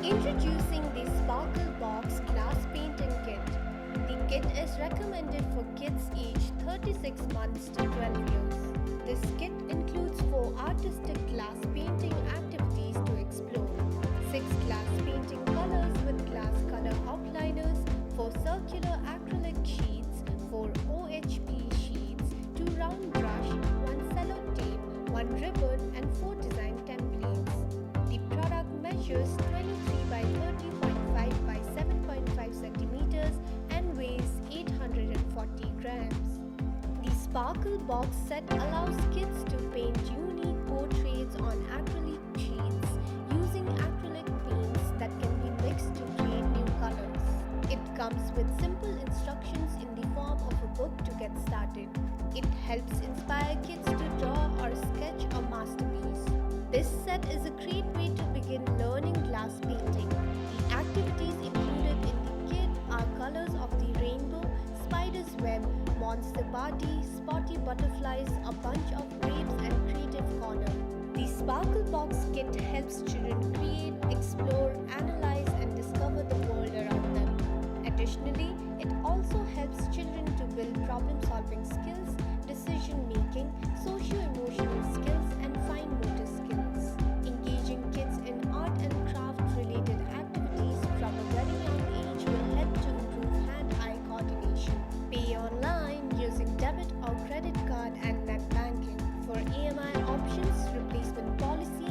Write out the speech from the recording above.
Introducing the Sparklebox Glass Painting Kit. The kit is recommended for kids aged 36 months to 12 years. This kit includes 4 artistic glass painting activities to explore, 6 glass painting colors with glass color outliners, 4 circular acrylic sheets, 4 OHP sheets, 2 round brush, 1 cello tape, 1 ribbon and 4 design templates. The product measures 23 by 30.5 by 7.5 centimeters and weighs 840 grams. The Sparklebox set allows kids to paint unique portraits on acrylic sheets using acrylic paints that can be mixed to create new colors. It comes with simple instructions in the form of a book to get started. It helps inspire kids to draw or sketch a masterpiece. This set is a great way to begin learning glass painting. The activities included in the kit are colors of the rainbow, spider's web, monster party, spotty butterflies, a bunch of grapes and creative corner. The Sparklebox kit helps children create, explore, analyze and discover the world around them. Additionally, it also helps children to build problem-solving skills, decision-making, socio-emotional skills and fine motor skills. Engaging kids in art and craft-related activities from a very young age will help to improve hand-eye coordination. Pay online using debit or credit card and net banking. For EMI options, replacement policy